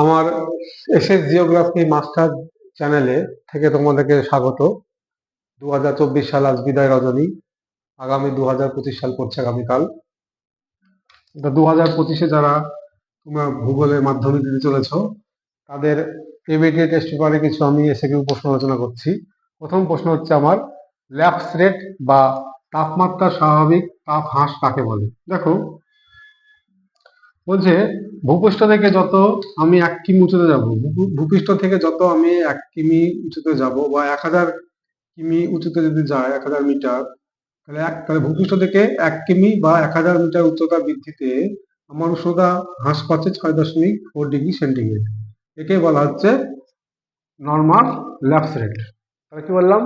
আমার SS geography master চ্যানেলে থেকে তোমাদেরকে স্বাগত। 2024 সাল আজ বিদায় রজনী। আগামী 2025 সাল পড়ছে আগামীকাল। 2025-এ যারা তোমরা ভূগোলের মাধ্যমিক দিতে চলেছ, তাদের এবিটি টেস্ট পেপারে কিছু আমি এসএকিউ প্রশ্ন আলোচনা করছি। প্রথম প্রশ্ন হচ্ছে আমার, ল্যাপস রেট বা তাপমাত্রা স্বাভাবিক তাপ হ্রাস কাকে বলে? দেখো, বলছে ভূপৃষ্ঠ থেকে যত আমি 1 কিমি উঁচুতে যাব, ভূপৃষ্ঠ থেকে যত আমি 1 কিমি উঁচুতে যাব বা 1000 কিমি উঁচুতে যদি যায়, 1000 মিটার, তাহলে ভূপৃষ্ঠ থেকে 1 কিমি বা 1000 মিটার উচ্চতা বৃদ্ধিতে আমার উষ্ণতা হ্রাস পাচ্ছে 6.4 ডিগ্রি সেন্টিগ্রেড। একে বলা হচ্ছে নর্মাল ল্যাপস রেট। তাহলে কি বললাম?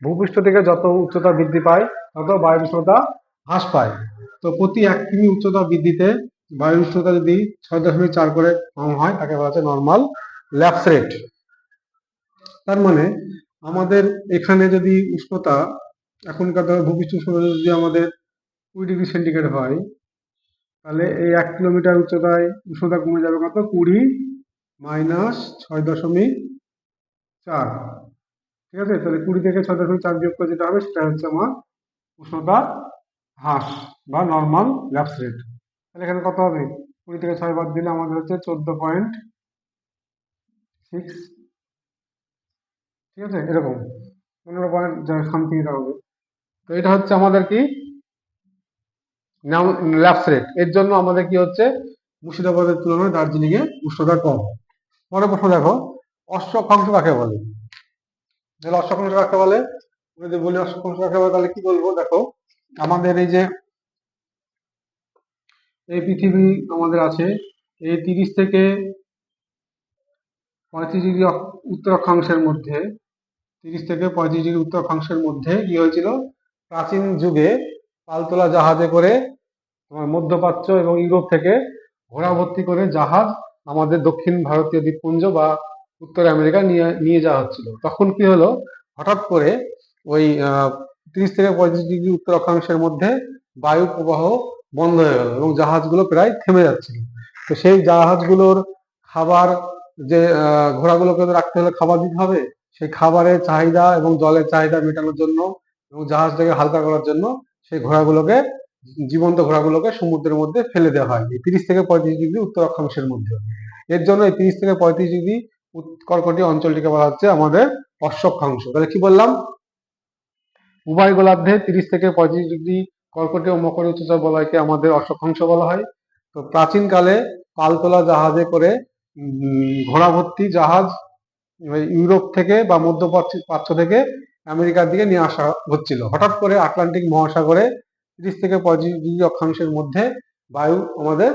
ভূপৃষ্ঠ থেকে যত উচ্চতা বৃদ্ধি পায় তত বায়ুর উষ্ণতা হ্রাস পায়। তো প্রতি 1 কিমি উচ্চতা বৃদ্ধিতে বায়ুর উষ্ণতা যদি 6.4 করে কম হয়, তাকে বলা হচ্ছে নর্মাল ল্যাপস রেট। তার মানে আমাদের এখানে যদি উষ্ণতা, এখনকার ভূপৃষ্ঠ উষ্ণতা যদি আমাদের 20 ডিগ্রি সেন্টিগ্রেড হয়, তাহলে এই 1 কিলোমিটার উচ্চতায় উষ্ণতা কমে যাবে কত? 20 মাইনাস 6.4। ঠিক আছে, তাহলে 20 থেকে 6.4 বিয়োগ করে যেটা হবে সেটা হচ্ছে আমার উষ্ণতা হ্রাস বা নর্মাল ল্যাপস রেট। তাহলে এখানে কত হবে? 20 থেকে 6 বাদ দিলে আমাদের হচ্ছে 14.6। ঠিক আছে, এরকম 15 পয়েন্ট সামথিং এটা হবে। তো এটা হচ্ছে আমাদের কি ল্যাপস রেট। এর জন্য আমাদের কি হচ্ছে, মুর্শিদাবাদের তুলনায় দার্জিলিং এ উষ্ণতা কম। পরের প্রশ্ন দেখো, অশ্বক্ষাংশ কাকে বলে? তাহলে অশ্বক্ষাংশ কাকে বলে, যদি বলি অশ্বক্ষাংশ কাকে বলে, তাহলে কি বলবো? দেখো, আমাদের এই যে এই পৃথিবী আমাদের আছে, এই 30 থেকে 35 ডিগ্রি উত্তর অক্ষাংশের মধ্যে, 30 থেকে 35 ডিগ্রি উত্তর অক্ষাংশের মধ্যে কি হয়েছিল? প্রাচীন যুগে পালতোলা জাহাজে করে তোমার মধ্যপ্রাচ্য এবং ইউরোপ থেকে ঘোড়া ভর্তি করে জাহাজ আমাদের দক্ষিণ ভারতীয় দ্বীপপুঞ্জ বা উত্তর আমেরিকা নিয়ে নিয়ে যাওয়া হচ্ছিল। তখন কি হলো, হঠাৎ করে ওই 30 থেকে 35 ডিগ্রি উত্তর অক্ষাংশের মধ্যে বায়ু প্রবাহ বন্ধ হয়ে গেল এবং জাহাজগুলো প্রায় থেমে যাচ্ছিল। তো সেই জাহাজগুলোর খাবার, যে ঘোড়াগুলোকে তো রাখতে হলে খাবার দিতে হবে, সেই খাবারের চাহিদা এবং জলের চাহিদা মেটানোর জন্য এবং জাহাজটাকে হালকা করার জন্য সেই ঘোড়াগুলোকে, জীবন্ত ঘোড়াগুলোকে সমুদ্রের মধ্যে ফেলে দেওয়া হয় এই 30 থেকে 35 ডিগ্রি উত্তর অক্ষাংশের মধ্যে। এর জন্য এই 30 থেকে 35 ডিগ্রি কর্কটীয় অঞ্চলটিকে বলা হচ্ছে আমাদের অশ্বক্ষাংশ। তাহলে কি বললাম? উভয় গোলার্ধে 30 থেকে 35 ডিগ্রি কর্কটীয় মকর উচ্চতা বলয়কে আমাদের অশ্বক্ষাংশ বলা হয়। তো প্রাচীনকালে পালতোলা জাহাজে করে ঘোড়া ভর্তি জাহাজ ইউরোপ থেকে বা মধ্যপ্রাচ্য থেকে আমেরিকার দিকে নিয়ে আসা হচ্ছিল। হঠাৎ করে আটলান্টিক মহাসাগরে 30 থেকে 35 ডিগ্রি অক্ষাংশের মধ্যে বায়ু আমাদের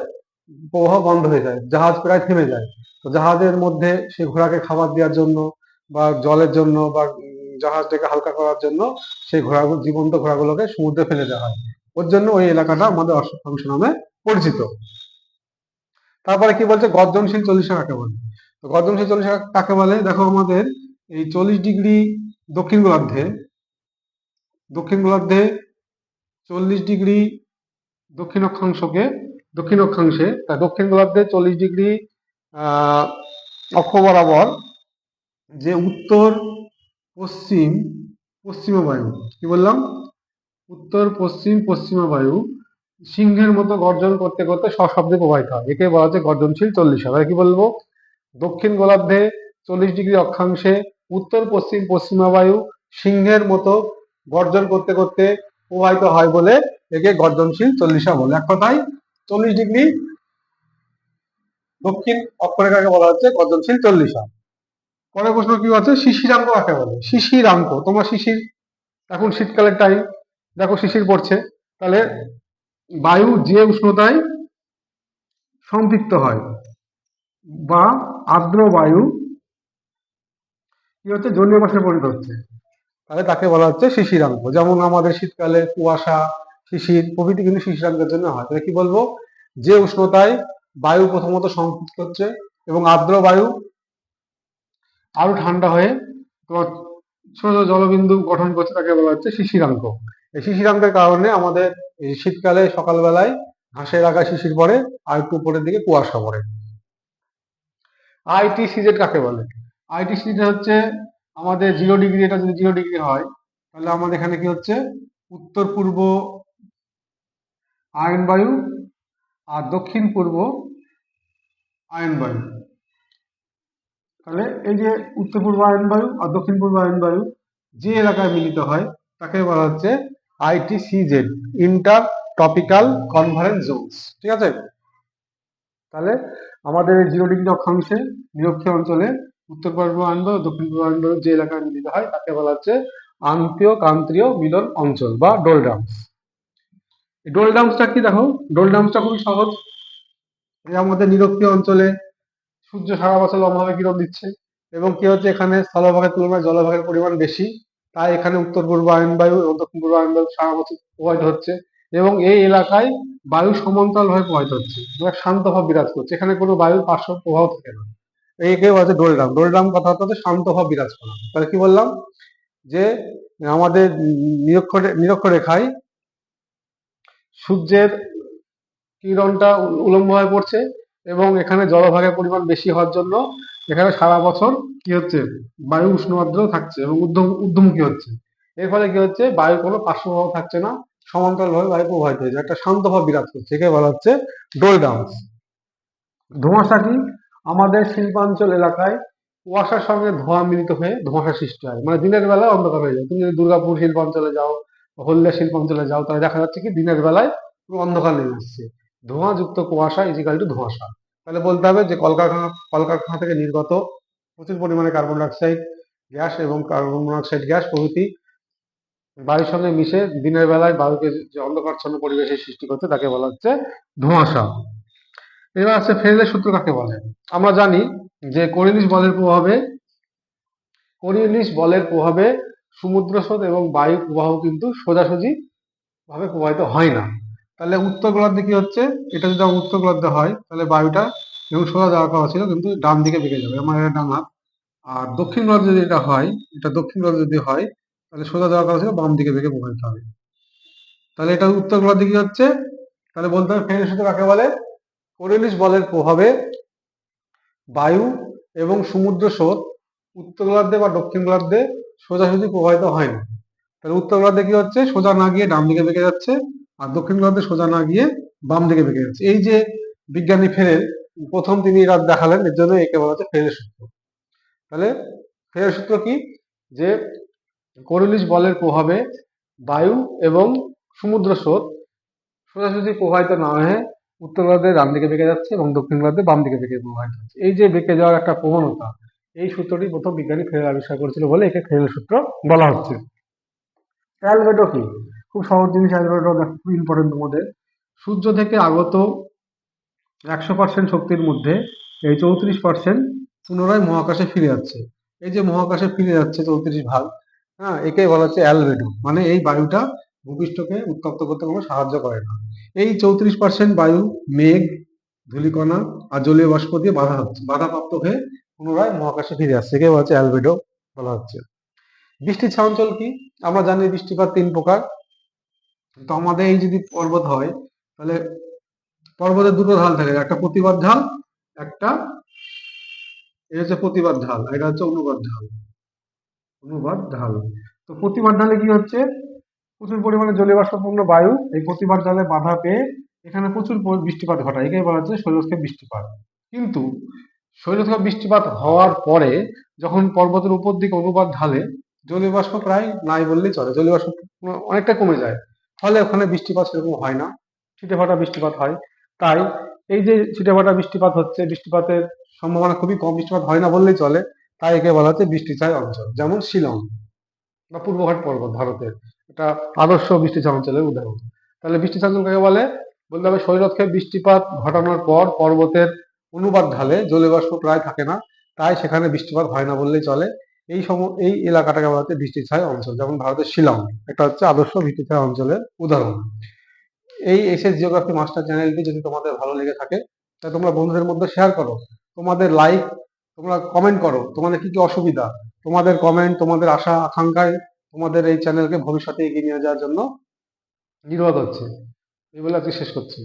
প্রবাহ বন্ধ হয়ে যায়, জাহাজ প্রায় থেমে যায়। তো জাহাজের মধ্যে সে ঘোড়াকে খাবার দেওয়ার জন্য বা জলের জন্য বা জাহাজটাকে হালকা করার জন্য সেই ঘোড়াগুলো, জীবন্ত ঘোড়াগুলোকে সমুদ্রে ফেলে দেওয়া হয়। ওর জন্য ওই এলাকাটা আমাদের অশ্বক্ষাংশ নামে পরিচিত। তারপরে কি বলছে, গর্জনশীল চল্লিশা কাকে বলে? তো গর্জনশীল চল্লিশা কাকে বলে, দেখো আমাদের এই 40 ডিগ্রি দক্ষিণ গোলার্ধে, দক্ষিণ গোলার্ধে 40 ডিগ্রি দক্ষিণ অক্ষাংশকে, দক্ষিণ অক্ষাংশে দক্ষিণ গোলার্ধে 40 ডিগ্রি অক্ষ বরাবর যে উত্তর পশ্চিম পশ্চিমা বায়ু, কি বললাম? উত্তর পশ্চিম পশ্চিমা বায়ু সিংহের মতো গর্জন করতে করতে সশব্দে প্রবাহিত হয়, একে বলা হচ্ছে গর্জনশীল চল্লিশা। তাহলে কি বলবো? দক্ষিণ গোলার্ধে 40 ডিগ্রি অক্ষাংশে উত্তর পশ্চিম পশ্চিমা বায়ু সিংহের মতো গর্জন করতে করতে প্রবাহিত হয় বলে একে গর্জনশীল চল্লিশা বলে। এক কথায় 40 ডিগ্রি দক্ষিণ অক্ষরেখাকে বলা হচ্ছে গর্জনশীল চল্লিশা। পরের প্রশ্ন কি আছে, শিশিরাঙ্ক কাকে বলে? শিশিরাঙ্ক, তোমার শিশির, এখন শীতকালের টাইম, দেখো শিশির পড়ছে, তাহলে বায়ু যে উষ্ণতায় সম্পৃক্ত হয় বা আর্দ্র বায়ু কি হচ্ছে, জলীয় বাষ্পে পরিণত হচ্ছে, তাহলে তাকে বলা হচ্ছে শিশিরাঙ্ক। যেমন আমাদের শীতকালে কুয়াশা, শিশির প্রভৃতি কিন্তু শিশিরাঙ্কের জন্য হয়। তাহলে কি বলবো? যে উষ্ণতায় বায়ু প্রথমত সংপৃক্ত হচ্ছে এবং আর্দ্র বায়ু আরো ঠান্ডা হয়ে তোমার ছোট ছোট জলবিন্দু গঠন করছে, তাকে বলা হচ্ছে শিশিরাঙ্ক। এই শিশিরাঙ্কের কারণে আমাদের এই শীতকালে সকালবেলায় ঘাসের আগায় শিশির পড়ে, আর একটু উপরের দিকে কুয়াশা পড়ে। ITCZ কাকে বলে? ITCZ হচ্ছে আমাদের 0 ডিগ্রি, এটা যদি 0 ডিগ্রি হয় তাহলে আমাদের এখানে কি হচ্ছে, উত্তর পূর্ব আয়ন বায়ু আর দক্ষিণ পূর্ব আয়ন বায়ু। তাহলে এই যে উত্তর পূর্ব আয়ন বায়ু আর দক্ষিণ পূর্ব আয়ন বায়ু যে এলাকায় মিলিত হয় তাকে বলা হচ্ছে ITCZ, ইন্টার টপিক্যাল কনভারেন্স জোনস। ঠিক আছে, তাহলে আমাদের 0 ডিগ্রি অক্ষাংশে নিরক্ষীয় অঞ্চলে উত্তর পূর্ব আয়ন বায়ু দক্ষিণ পূর্ব আয়ন বায়ু যে এলাকায় মিলিত হয় তাকে বলা হচ্ছে আন্তঃ ক্রান্তীয় মিলন অঞ্চল বা ডোলডামস। ডোলডামসটা কি দেখো, ডোলডামসটা খুবই সহজ। এই আমাদের নিরক্ষীয় অঞ্চলে সূর্য সারা বছর লম্বাভাবে কিরণ দিচ্ছে এবং কি হচ্ছে, এখানে স্থলভাগের তুলনায় জলভাগের পরিমাণ বেশি, তাই এখানে উত্তর পূর্ব আয়ন বায়ু এবং দক্ষিণ পূর্ব আয়ন বায়ু সারা বছর প্রবাহিত হচ্ছে এবং এই এলাকায় বায়ু সমান্তরাল ভাবে প্রবাহিত হচ্ছে, শান্ত ভাব বিরাজ করছে, এখানে কোনো বায়ুর পার্শ্ব প্রভাব থাকে না। এইকে বলা হচ্ছে ডোলডাম। ডোলডাম কথা হচ্ছে শান্ত ভাব বিরাজ করা। তাহলে কি বললাম, যে আমাদের নিরক্ষরেখায় সূর্যের কিরণটা উলম্বভাবে পড়ছে এবং এখানে জলভাগের পরিমাণ বেশি হওয়ার জন্য এখানে সারা বছর কি হচ্ছে, বায়ু উষ্ণ আর্দ্র থাকছে এবং ঊর্ধ্বমুখী হচ্ছে। এর ফলে কি হচ্ছে, বায়ুর কোনো পার্শ্ব প্রভাব থাকছে না, সমান্তরালভাবে বায়ু প্রবাহিত হয়েছে, একটা শান্ত ভাব বিরাজ করছে, একে বলা হচ্ছে ডোলডাউন্স। ধোঁয়াশা কি, আমাদের শিল্পাঞ্চল এলাকায় কুয়াশার সঙ্গে ধোঁয়া মিলিত হয়ে ধোঁয়াশা সৃষ্টি হয়, মানে দিনের বেলায় অন্ধকার হয়ে যায়। তুমি যদি দুর্গাপুর শিল্পাঞ্চলে যাও, হলদিয়া শিল্পাঞ্চলে যাও, তাহলে দেখা যাচ্ছে কি দিনের বেলায় পুরো অন্ধকার নেমে আসছে। ধোঁয়াযুক্ত কুয়াশা ইজিক্যাল টু ধোঁয়াশা। তাহলে বলতে হবে যে কলকারখানা থেকে নির্গত প্রচুর পরিমাণে কার্বন ডাইঅক্সাইড গ্যাস এবং কার্বন মনোক্সাইড গ্যাস প্রভৃতি বায়ুর সঙ্গে মিশে দিনের বেলায় বায়ুকে যে অন্ধকারচ্ছন্ন পরিবেশের সৃষ্টি করছে তাকে বলা হচ্ছে ধোঁয়াশা। এবার আছে ফ্রেলের সূত্র কাকে বলে। আমরা জানি যে করিওলিস বলের প্রভাবে সমুদ্র স্রোত এবং বায়ু প্রবাহ কিন্তু সোজাসুজি ভাবে প্রবাহিত হয় না। তাহলে উত্তর গোলার্ধে কি হচ্ছে, এটা যদি আমার উত্তর গোলার্ধে হয় তাহলে বায়ুটা এবং সোজা যাওয়ার কথা ছিল কিন্তু ডান দিকে বেঁকে যাবে, আমার এটা ডান হাত। আর দক্ষিণ গোলার্ধে যদি এটা হয়, এটা দক্ষিণ গোলার্ধে যদি হয় তাহলে সোজা যাওয়ার কথা ছিল বাম দিকে বেঁকে প্রবাহিত হবে। তাহলে এটা উত্তর গোলার্ধে কি হচ্ছে, তাহলে বলতে হবে ফ্রেলের সূত্র কাকে বলে। করিওলিস বলের প্রভাবে বায়ু এবং সমুদ্র স্রোত উত্তর গোলার্ধে বা দক্ষিণ গোলার্ধে সোজাসুজি প্রবাহিত হয় না। তাহলে উত্তর গোলার্ধে কি হচ্ছে, সোজা না গিয়ে ডান দিকে বেঁকে যাচ্ছে, আর দক্ষিণ গোলার্ধে সোজা না গিয়ে বাম দিকে বেঁকে যাচ্ছে। এই যে বিজ্ঞানী ফেরেল প্রথম তিনি রাত দেখালেন, এর জন্য একে বলা হচ্ছে ফেরেলের সূত্র। তাহলে ফেরেলের সূত্র কি, যে করিওলিস বলের প্রভাবে বায়ু এবং সমুদ্র স্রোত সোজাসুজি প্রবাহিত না হয়ে উত্তর গোলার্ধে ডান দিকে বেঁকে যাচ্ছে এবং দক্ষিণ গোলার্ধে বাম দিকে বেঁকে প্রবাহিত হচ্ছে। এই যে বেঁকে যাওয়ার একটা প্রবণতা, এই সূত্রটি প্রথম বিজ্ঞানী ফেরেল আবিষ্কার করেছিল বলে একে ফেরেলের সূত্র বলা হচ্ছে। অ্যালবেডো কি, খুব সহজ জিনিস। অ্যালবেডো খুব ইম্পর্টেন্ট তোমাদের। সূর্য থেকে আগত 100% শক্তির মধ্যে এই 34% পুনরায় মহাকাশে ফিরে যাচ্ছে। এই যে মহাকাশে ফিরে যাচ্ছে 34 ভাগ, হ্যাঁ, একে বলা হচ্ছে অ্যালবেডো। মানে এই বায়ুটা ভূপৃষ্ঠকে উত্তপ্ত করতে কোনো সাহায্য করে না। এই 34% বায়ু মেঘ, ধূলিকণা আর জলীয় বাষ্প দিয়ে বাধাপ্রাপ্ত হয়ে পুনরায় মহাকাশে ফিরে আসছে, একে বলা হচ্ছে অ্যালবেডো বলা হচ্ছে। বৃষ্টির ছায়াঞ্চল কি, আমরা জানি বৃষ্টিপাত 3 প্রকার। তো আমাদের এই যদি পর্বত হয় তাহলে পর্বতের দুটো ঢাল থাকে, একটা প্রতিবাদ ঢাল, একটা এটা হচ্ছে প্রতিবাদ ঢাল, এটা হচ্ছে অনুবাদ ঢাল। তো প্রতিবাদ ঢালে কি হচ্ছে, প্রচুর পরিমাণে জলীয় বাষ্পপূর্ণ বায়ু এই প্রতিবাদ ঢালে বাধা পেয়ে এখানে প্রচুর বৃষ্টিপাত ঘটায়, একে বলা হচ্ছে শৈলস্থায়ী বৃষ্টিপাত। কিন্তু শৈলস্থায়ী বৃষ্টিপাত হওয়ার পরে যখন পর্বতের উপর দিকে অনুবাদ ঢালে জলীয় বাষ্প প্রায় নাই বললেই চলে, জলীয় বাষ্প অনেকটা কমে যায়, ফলে ওখানে বৃষ্টিপাত সেরকম হয় না, ছিটেফাটা বৃষ্টিপাত হয়। তাই এই যে ছিটেফাটা বৃষ্টিপাত হচ্ছে, বৃষ্টিপাতের সম্ভাবনা খুবই কম, বৃষ্টিপাত হয় না বললেই চলে, তাই একে বলা হচ্ছে বৃষ্টিছায়া অঞ্চল। যেমন শিলং বা পূর্বঘাট পর্বত ভারতের, এটা আদর্শ বৃষ্টিছায়া অঞ্চলের উদাহরণ। তাহলে বৃষ্টিছায়া অঞ্চল কাকে বলে, বলতে হবে শৈলক্ষে বৃষ্টিপাত ঘটানোর পর পর্বতের অনুবাদ ঢালে জলীয় বাষ্প প্রায় থাকে না, তাই সেখানে বৃষ্টিপাত হয় না বললেই চলে। এই এলাকাটাকে বলা হচ্ছে বৃষ্টিছায়া অঞ্চল। যেমন ভারতের শিলং, এটা হচ্ছে আদর্শ বৃষ্টিছায়া অঞ্চলের উদাহরণ। এই এসএস জিওগ্রাফি মাস্টার চ্যানেলটি যদি তোমাদের ভালো লেগে থাকে তাহলে তোমরা বন্ধুদের মধ্যে শেয়ার করো, তোমাদের লাইক, তোমরা কমেন্ট করো তোমাদের কি কি অসুবিধা, তোমাদের কমেন্ট, তোমাদের আশা আকাঙ্ক্ষায় তোমাদের এই চ্যানেলকে ভবিষ্যতে এগিয়ে নিয়ে যাওয়ার জন্য নির্বাধ হচ্ছে। এই বলে আজকে শেষ করছি।